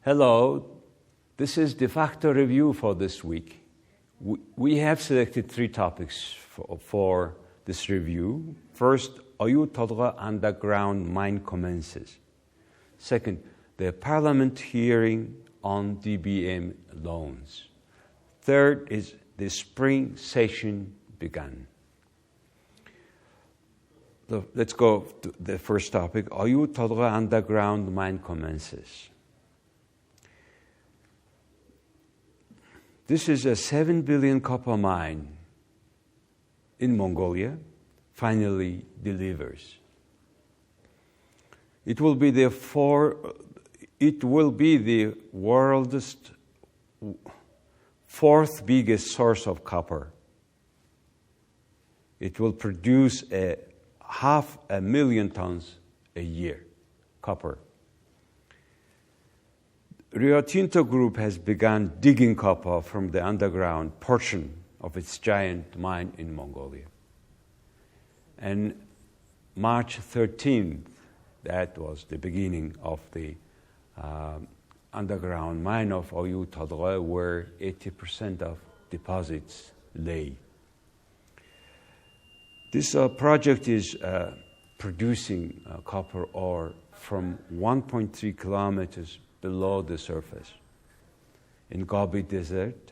Hello, this is Defacto review for this week. We have selected 3 topics for this review. First, Oyu Tolgoi underground mine commences. Second, the Parliament hearing on DBM loans. Third is the spring session began. Let's go to the first topic. Oyu Tolgoi underground mine commences. This is a 7 billion copper mine in Mongolia, finally delivers. It will be the world's 4th biggest source of copper. It will produce 500,000 tons a year, copper. Rio Tinto Group has begun digging copper from the underground portion of its giant mine in Mongolia. And March 13th, that was the beginning of the underground mine of Oyu Tolgoi, where 80% of deposits lay. This project is producing copper ore from 1.3 kilometers below the surface in Gobi Desert.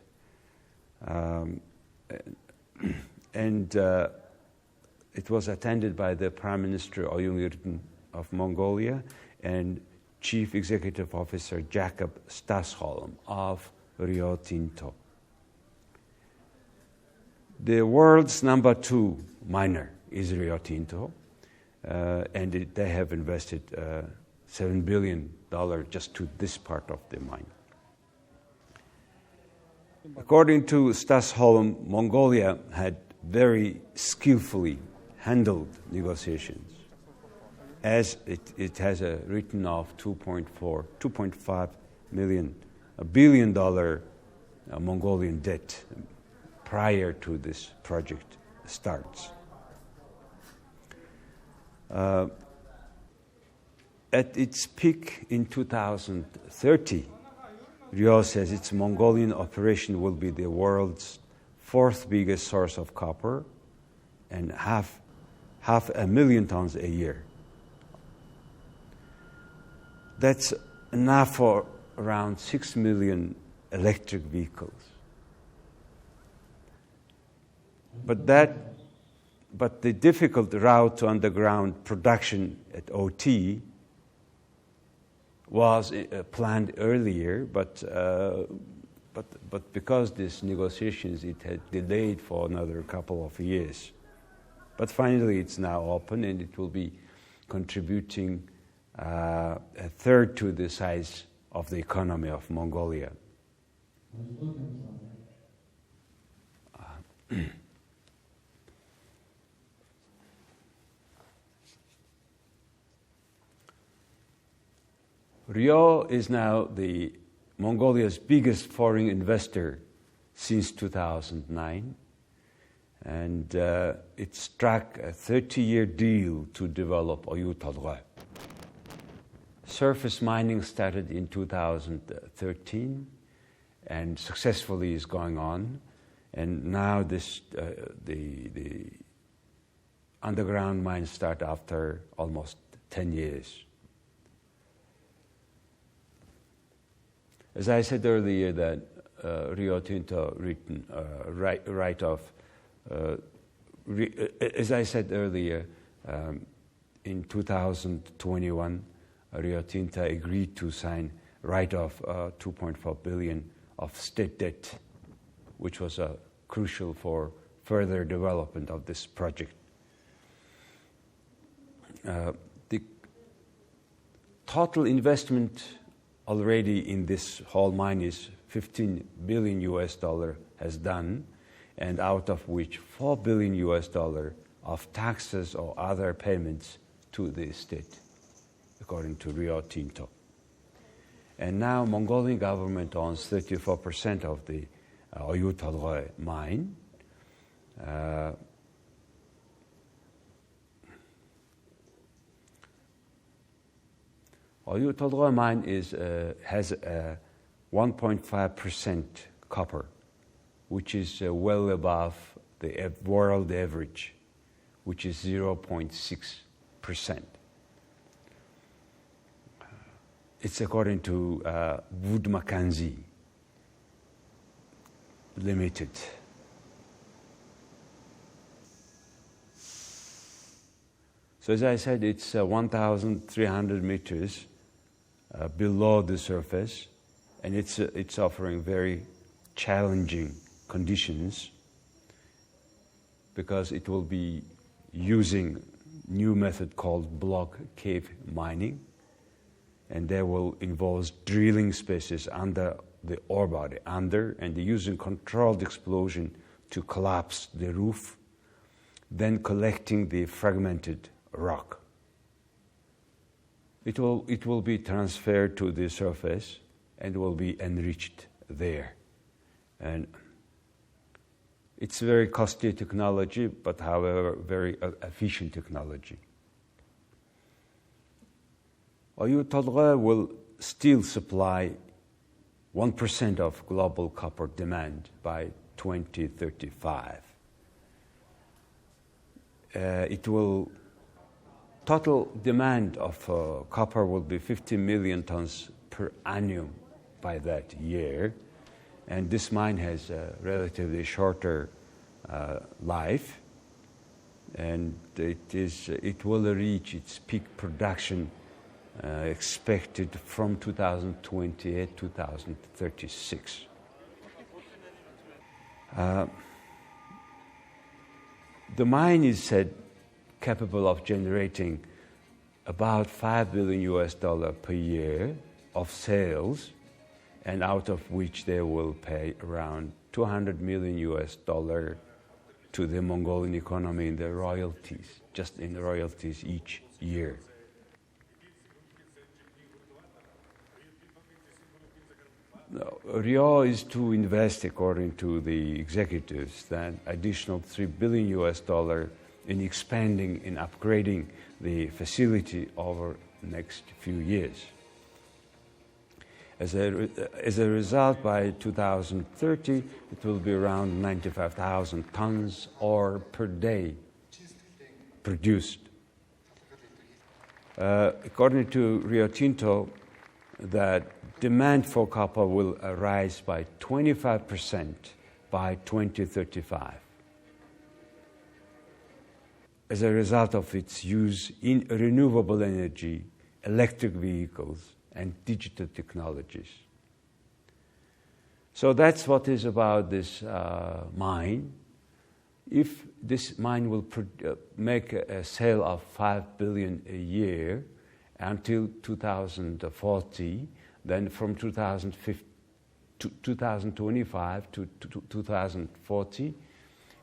And it was attended by the Prime Minister Oyun of Mongolia and Chief Executive Officer Jacob Stausholm of Rio Tinto. The world's number 2 miner is Rio Tinto, and they have invested $7 billion just to this part of the mine. According to Stausholm, Mongolia had very skillfully handled negotiations, as it has a written off $2.5 billion Mongolian debt prior to this project starts. At its peak in 2030, Rio says its Mongolian operation will be the world's 4th biggest source of copper and 500,000 tons a year. That's enough for around 6 million electric vehicles. But the difficult route to underground production at OT was planned earlier, but because these negotiations, it had delayed for another couple of years. But finally, it's now open, and it will be contributing 1/3 to the size of the economy of Mongolia. Rio is now Mongolia's biggest foreign investor since 2009, and it struck a 30-year deal to develop Oyu Tolgoi. Surface mining started in 2013 and successfully is going on, and now the underground mines start after almost 10 years. As I said earlier, that Rio Tinto as I said earlier, in 2021, Rio Tinto agreed to sign write-off $2.4 billion of state debt, which was crucial for further development of this project. The total investment already in this whole mine is $15 billion has done, and out of which $4 billion of taxes or other payments to the state, according to Rio Tinto. And now Mongolian government owns 34% of the Oyu Tolgoi mine. Oyu Tolgoi mine has 1.5% copper, which is well above the world average, which is 0.6%. It's according to Wood Mackenzie Limited. So as I said, it's 1,300 meters below the surface, and it's offering very challenging conditions because it will be using new method called block cave mining, and that will involve drilling spaces under the ore body, and using controlled explosion to collapse the roof, then collecting the fragmented rock. It will be transferred to the surface and will be enriched there. And it's very costly technology, but however, very efficient technology. Oyu Tolgoi will still supply 1% of global copper demand by 2035. Total demand of copper will be 50 million tons per annum by that year, and this mine has a relatively shorter life, and it will reach its peak production expected from 2028 to 2036. The mine is said capable of generating about $5 billion per year of sales, and out of which they will pay around $200 million to the Mongolian economy in the royalties, just in the royalties each year. Rio is to invest, according to the executives, that additional $3 billion in expanding and upgrading the facility over the next few years. As a result, by 2030, it will be around 95,000 tons ore per day produced. According to Rio Tinto, that demand for copper will rise by 25% by 2035 as a result of its use in renewable energy, electric vehicles, and digital technologies. So that's what is about this mine. If this mine will make a sale of $5 billion a year until 2040, then from 2025 to 2040,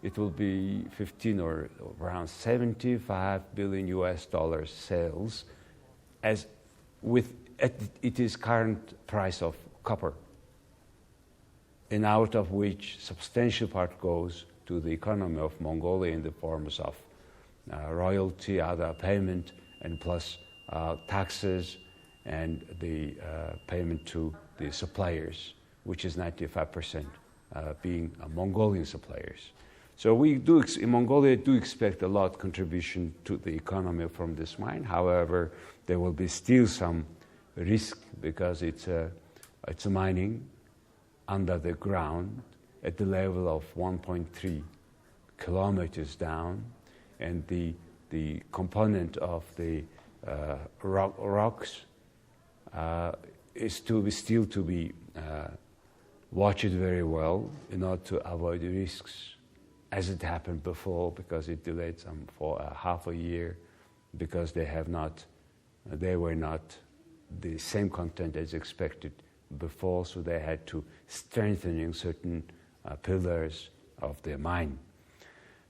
it will be 15 or around $75 billion sales, as with at its current price of copper, and out of which substantial part goes to the economy of Mongolia in the forms of royalty, other payment, and plus taxes, and the payment to the suppliers, which is 95% being Mongolian suppliers. So we do, in Mongolia, do expect a lot contribution to the economy from this mine. However, there will be still some risk because it's a mining under the ground at the level of 1.3 kilometers down, and the component of the rocks is still to be watched very well in order to avoid risks, as it happened before, because it delayed some for half a year because they were not the same content as expected before, so they had to strengthening certain pillars of their mine.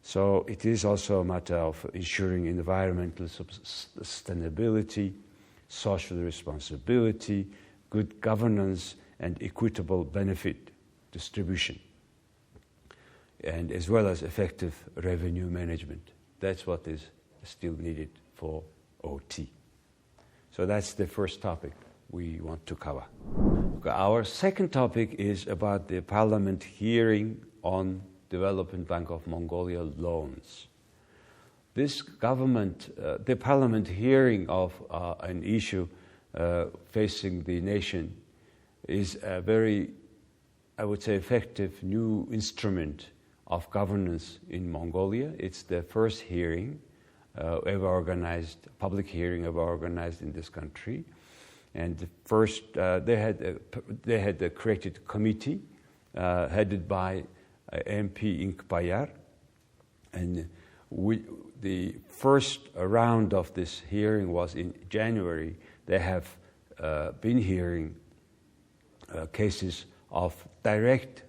So it is also a matter of ensuring environmental sustainability, social responsibility, good governance, and equitable benefit distribution, and as well as effective revenue management. That's what is still needed for OT. So that's the first topic we want to cover. Our second topic is about the Parliament hearing on Development Bank of Mongolia loans. This the Parliament hearing of an issue facing the nation is a very, I would say, effective new instrument of governance in Mongolia. It's the first hearing ever organized, public hearing ever organized in this country. And the first, they had a created committee headed by MP Inkbayar. And the first round of this hearing was in January. They have been hearing cases of direct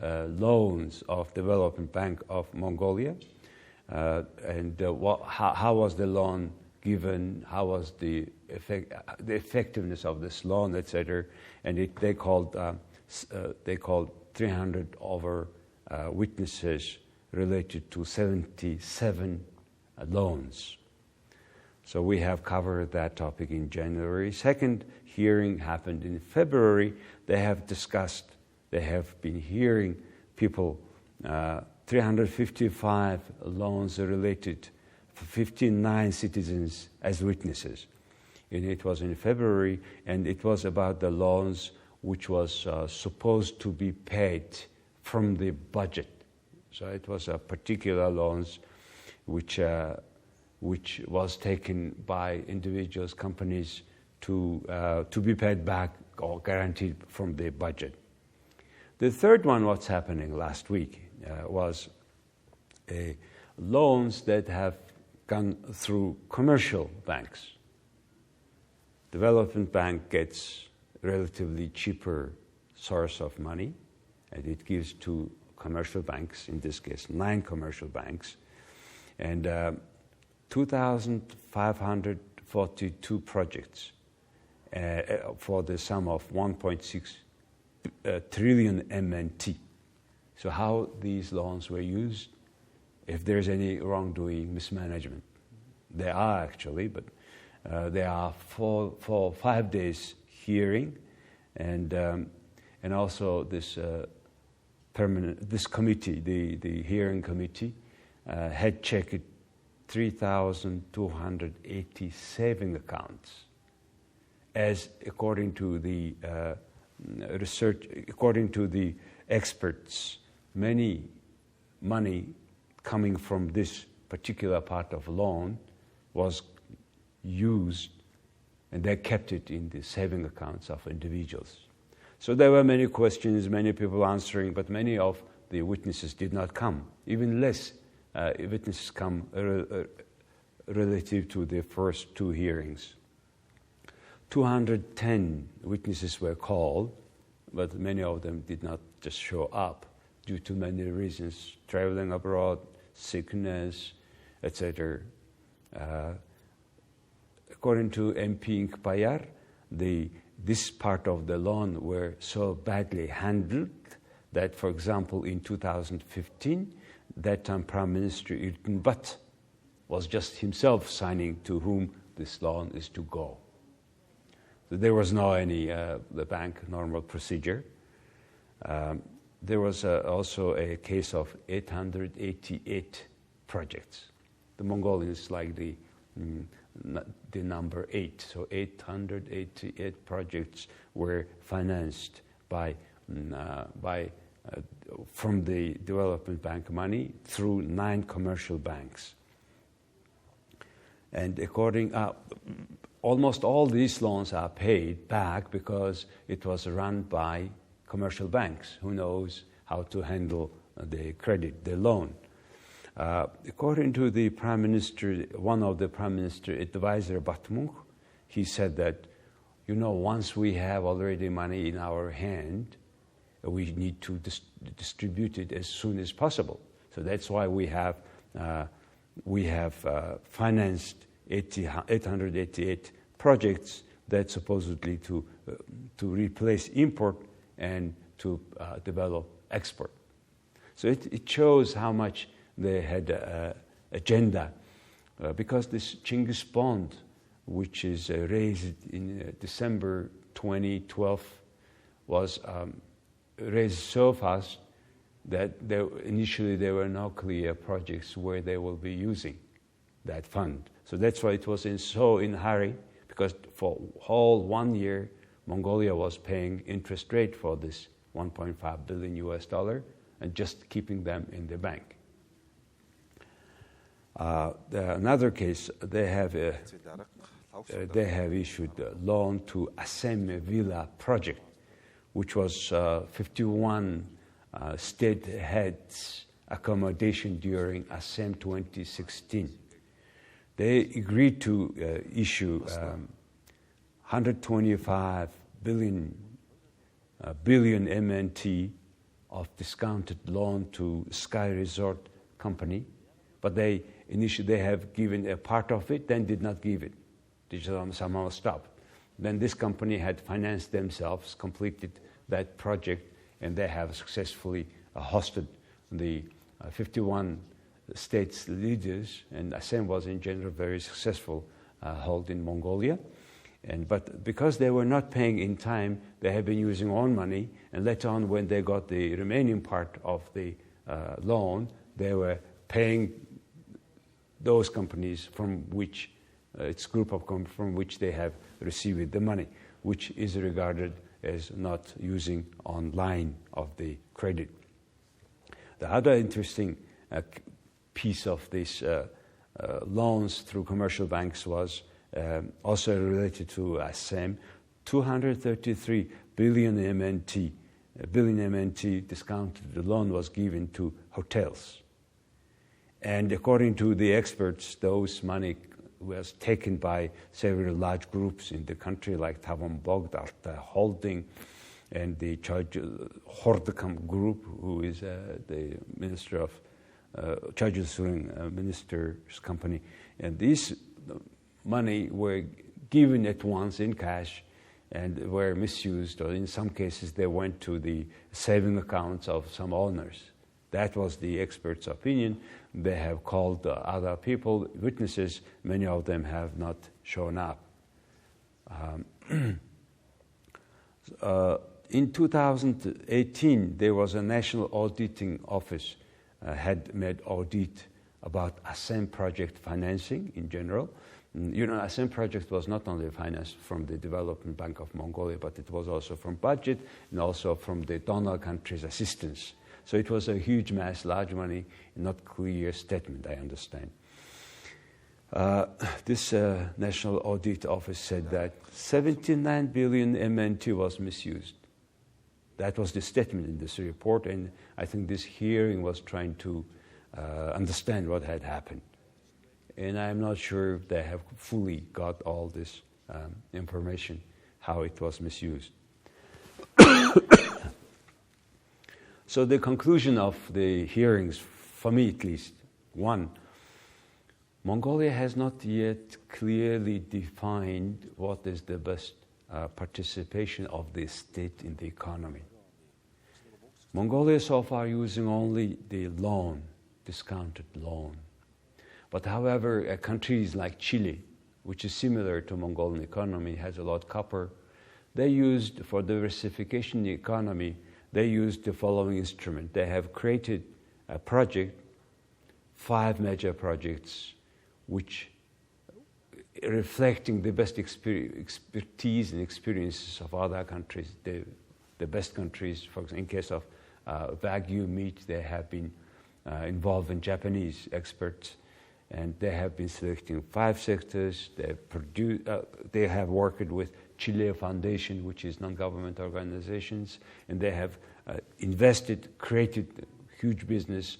loans of Development Bank of Mongolia, and how was the loan given, how was the effectiveness of this loan, etc. And they called 300 over witnesses related to 77 loans. So we have covered that topic in January. Second hearing happened in February. They have been hearing people, 355 loans related, 59 citizens as witnesses. And it was in February, and it was about the loans which was supposed to be paid from the budget. So it was a particular loans which was taken by individuals, companies to be paid back or guaranteed from the budget. The third one, what's happening last week, was loans that have gone through commercial banks. Development Bank gets relatively cheaper source of money, and it gives to commercial banks, in this case 9 commercial banks, and 2,542 projects for the sum of 1.6 trillion MNT. So how these loans were used, if there's any wrongdoing, mismanagement. There are actually, but there are for 5 days hearing, and also this committee, the hearing committee, had checked 3,287 accounts, as according to the research, according to the experts, many money coming from this particular part of loan was used, and they kept it in the saving accounts of individuals. So there were many questions, many people answering, but many of the witnesses did not come. Even less witnesses come relative to the first 2 hearings. 210 witnesses were called, but many of them did not just show up due to many reasons, traveling abroad, sickness, etc. According to MP Inkbayar, this part of the loan were so badly handled that, for example, in 2015, that time Prime Minister Ilkin Butt was just himself signing to whom this loan is to go. So there was no any the bank normal procedure. There was also a case of 888 projects. The Mongolians like the number 8. So 888 projects were financed from the Development Bank money through 9 commercial banks. And almost all these loans are paid back because it was run by commercial banks who knows how to handle the credit, the loan. According to the Prime Minister, one of the Prime Minister advisor, Batmukh, he said that, once we have already money in our hand, we need to distribute it as soon as possible. So that's why we have financed 888 projects that supposedly to replace import and to develop export. So it shows how much they had agenda, because this Chinggis bond which is raised in December 2012, was raised so fast that initially there were no clear projects where they will be using that fund. So that's why it was in hurry, because for whole 1 year, Mongolia was paying interest rate for this $1.5 billion and just keeping them in the bank. Another case, they have issued a loan to Assam Villa project, which was 51 state heads accommodation during Assam 2016. They agreed to issue 125 billion MNT of discounted loan to Sky Resort Company, but they have given a part of it, then did not give it. They just somehow stopped. Then this company had financed themselves, completed that project, and they have successfully hosted the 51 states leaders, and Assam was in general very successful hold in Mongolia. But because they were not paying in time, they have been using own money, and later on when they got the remaining part of the loan, they were paying those companies from which, its group of companies from which they have received the money, which is regarded as not using on line of the credit. The other interesting piece of these loans through commercial banks was also related to Assam. 233 billion MNT discounted loan was given to hotels. And according to the experts, those money was taken by several large groups in the country, like Tavambog, the Holding, and the Hordekam Group, who is the Minister of Chajulsuring Minister's company. And these money were given at once in cash and were misused, or in some cases they went to the saving accounts of some owners. That was the experts' opinion. They have called other people, witnesses. Many of them have not shown up. In 2018, there was a national auditing office had made audit about Assam project financing in general. Assam project was not only financed from the Development Bank of Mongolia, but it was also from budget and also from the donor countries' assistance. So it was a huge mass, large money, not clear statement, I understand. This National Audit Office said that 79 billion MNT was misused. That was the statement in this report, and I think this hearing was trying to understand what had happened. And I'm not sure if they have fully got all this information, how it was misused. So the conclusion of the hearings, for me at least, one, Mongolia has not yet clearly defined what is the best participation of the state in the economy. Mongolia so far using only the loan, discounted loan. But however, countries like Chile, which is similar to Mongolian economy, has a lot of copper, they used, for diversification in the economy, they used the following instrument. They have created a project, 5 major projects, which reflecting the best expertise and experiences of other countries, the best countries. For example, in case of Wagyu meat, they have been involved in Japanese experts, and they have been selecting 5 sectors. They have worked with Chile Foundation, which is non-government organizations, and they have invested, created huge business.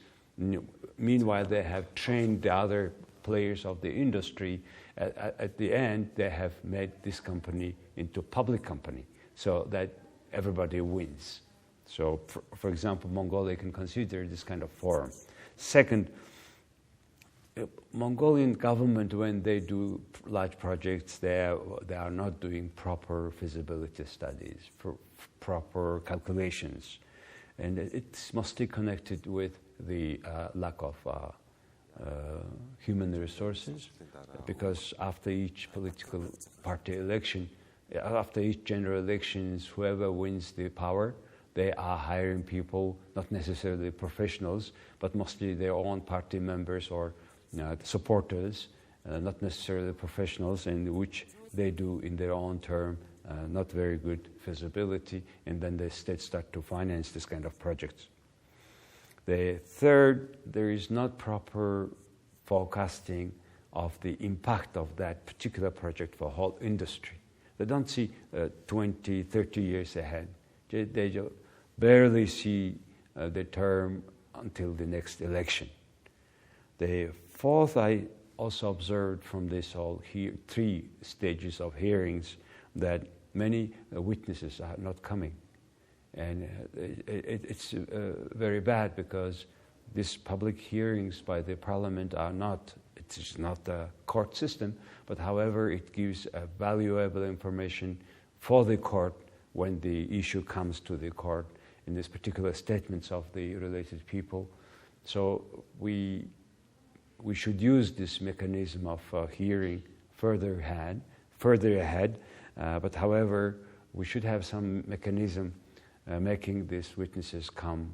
Meanwhile, they have trained the other players of the industry. At the end, they have made this company into a public company so that everybody wins. So, for example, Mongolia can consider this kind of forum. Second, Mongolian government, when they do large projects, they are not doing proper feasibility studies, proper calculations. And it's mostly connected with the lack of human resources, because after each political party election, after each general elections, whoever wins the power, they are hiring people, not necessarily professionals, but mostly their own party members or supporters, not necessarily professionals, in which they do in their own term not very good feasibility, and then the state start to finance this kind of projects. The third, there is not proper forecasting of the impact of that particular project for whole industry. They don't see 20, 30 years ahead. They barely see the term until the next election. The fourth, I also observed from this whole three stages of hearings that many witnesses are not coming. And it's very bad, because these public hearings by the parliament are not, it is not a court system, but however it gives valuable information for the court when the issue comes to the court in these particular statements of the related people. So we should use this mechanism of hearing further ahead, but however we should have some mechanism making these witnesses come,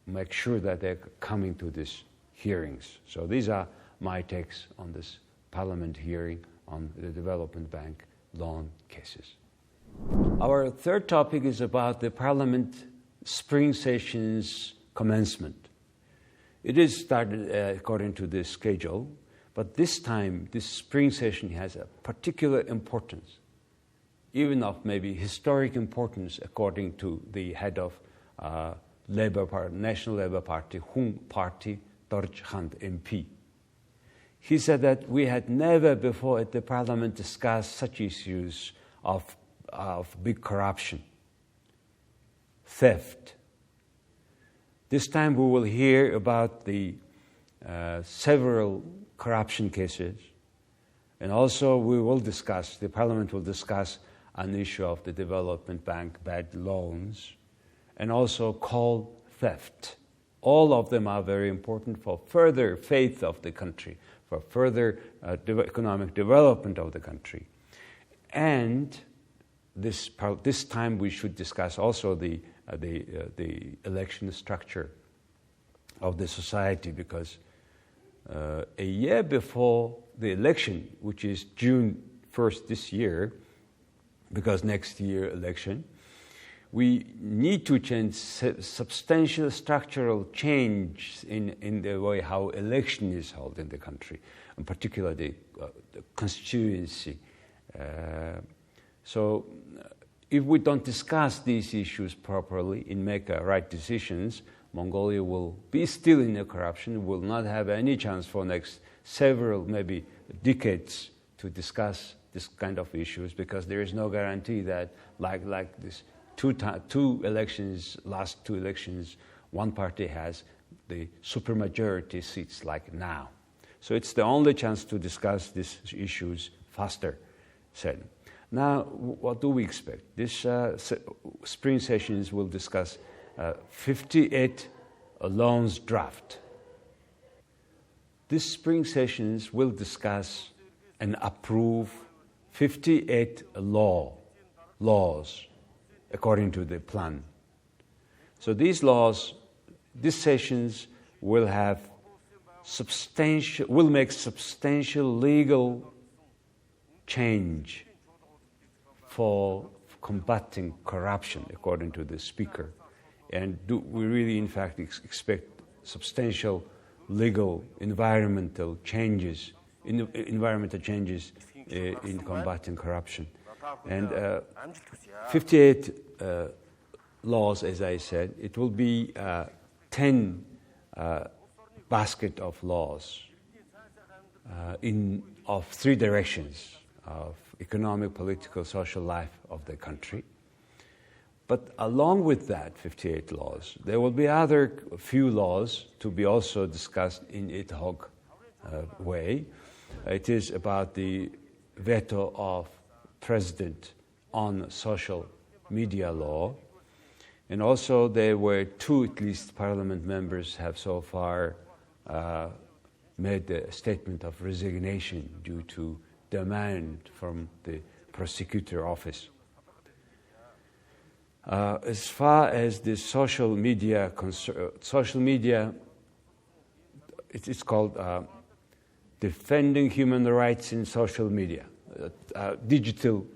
make sure that they're coming to these hearings. So these are my takes on this Parliament hearing on the Development Bank loan cases. Our third topic is about the Parliament spring session's commencement. It is started according to the schedule, but this time, this spring session has a particular importance, even of maybe historic importance, according to the head of Labour Party, National Labour Party, Hung Party, Dorjkhand MP. He said that we had never before at the Parliament discussed such issues of big corruption, theft. This time we will hear about the several corruption cases, and also we will discuss, the Parliament will discuss an issue of the Development Bank bad loans, and also coal theft. All of them are very important for further faith of the country, for further economic development of the country. And this time we should discuss also the election structure of the society, because a year before the election, which is June 1st this year, because next year election, we need to change substantial structural change in the way how election is held in the country, in particular the constituency. So if we don't discuss these issues properly and make right decisions, Mongolia will be still in the corruption, will not have any chance for next several, maybe decades, to discuss this kind of issues, because there is no guarantee that like this two elections, last two elections, one party has the supermajority seats like now. So it's the only chance to discuss these issues faster, said. Now, what do we expect? This spring sessions will discuss 58 loans draft. This spring sessions will discuss and approve 58 laws according to the plan. So these laws, these sessions will make substantial legal change for combating corruption, according to the speaker. And do we really, in fact, expect substantial legal environmental changes in combating corruption? And 58 laws, as I said, it will be 10 basket of laws of three directions of economic, political, social life of the country. But along with that 58 laws, there will be other few laws to be also discussed in ad hoc way. It is about the veto of president on social media law. And also there were two, at least, parliament members have so far made a statement of resignation due to demand from the prosecutor office. As far as the social media, it's called Defending Human Rights in Social Media, digital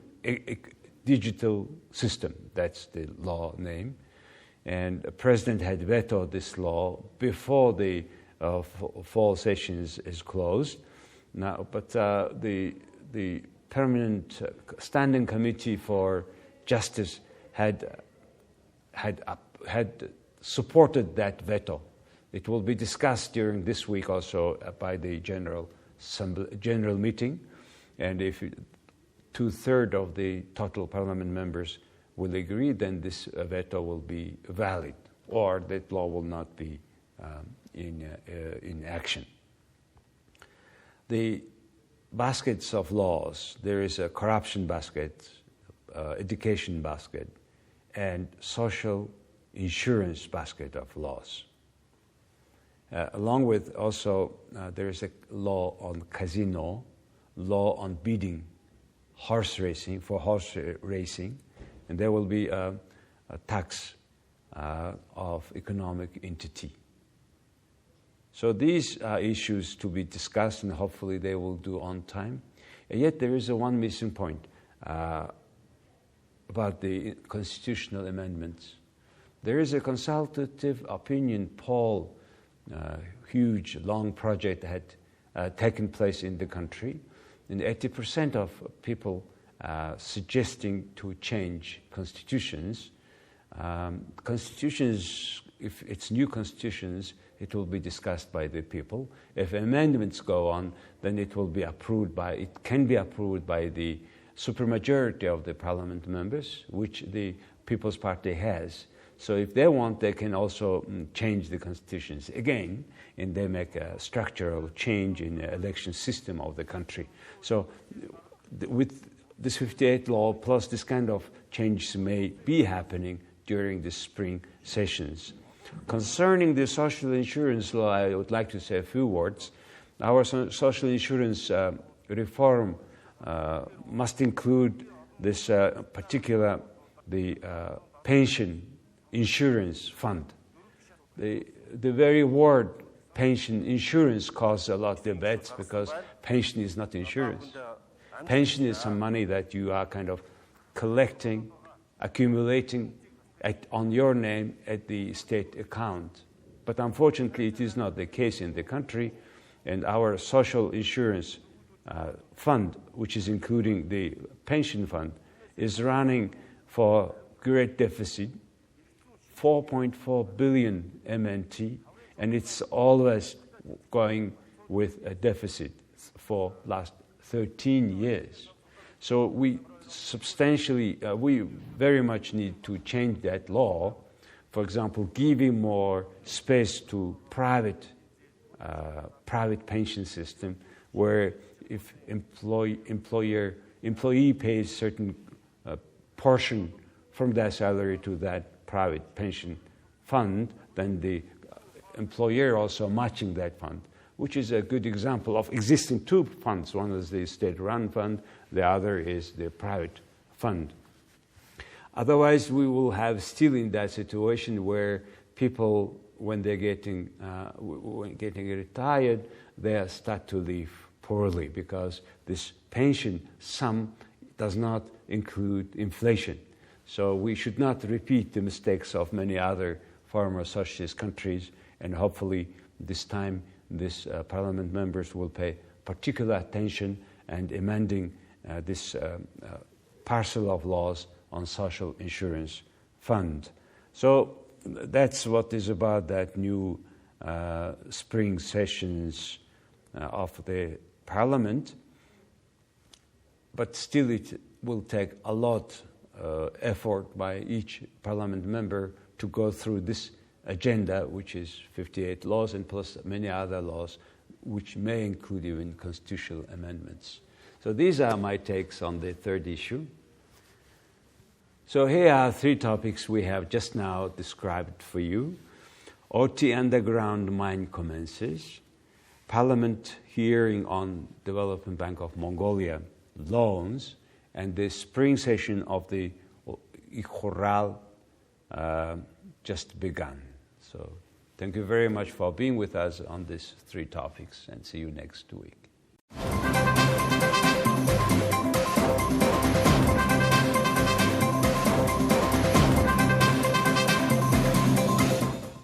system, that's the law name. And the president had vetoed this law before the fall session is closed. Now, but the permanent standing committee for justice had supported that veto. It will be discussed during this week also by the general meeting, and if 2/3 of the total parliament members will agree, then this veto will be valid, or that law will not be in action. The baskets of laws, there is a corruption basket, education basket, and social insurance basket of laws. Along with also, there is a law on casino, law on bidding, horse racing, and there will be a tax of economic entity. So these are issues to be discussed, and hopefully they will do on time. And yet there is one missing point about the constitutional amendments. There is a consultative opinion poll, huge, long project that had taken place in the country, and 80% of people suggesting to change constitutions. Constitutions, if it's new constitutions, it will be discussed by the people. If amendments go on, then it can be approved by the supermajority of the parliament members, which the People's Party has. So if they want, they can also change the constitutions again, and they make a structural change in the election system of the country. So with this 58 law, plus this kind of changes may be happening during the spring sessions. Concerning the social insurance law, I would like to say a few words. Our social insurance reform must include this pension insurance fund. The very word pension insurance causes a lot of debates because pension is not insurance. Pension is some money that you are kind of collecting, accumulating on your name at the state account. But unfortunately, it is not the case in the country, and our social insurance fund, which is including the pension fund, is running for great deficit, 4.4 billion MNT, and it's always going with a deficit for last 13 years. So we very much need to change that law. For example, giving more space to private pension system, where if employee pays certain portion from their salary to that private pension fund, then the employer also matching that fund, which is a good example of existing two funds. One is the state-run fund, the other is the private fund. Otherwise, we will have still in that situation where people, when they're getting retired, they start to live poorly because this pension sum does not include inflation. So we should not repeat the mistakes of many other former socialist countries, and hopefully this time this parliament members will pay particular attention and amending this parcel of laws on social insurance fund. So that's what is about that new spring sessions of the parliament. But still it will take a lot effort by each parliament member to go through this agenda, which is 58 laws and plus many other laws, which may include even constitutional amendments. So these are my takes on the third issue. So here are three topics we have just now described for you. OT underground mine commences. Parliament hearing on Development Bank of Mongolia loans, and the spring session of the ICHORAL just begun. So thank you very much for being with us on these 3 topics, and see you next week.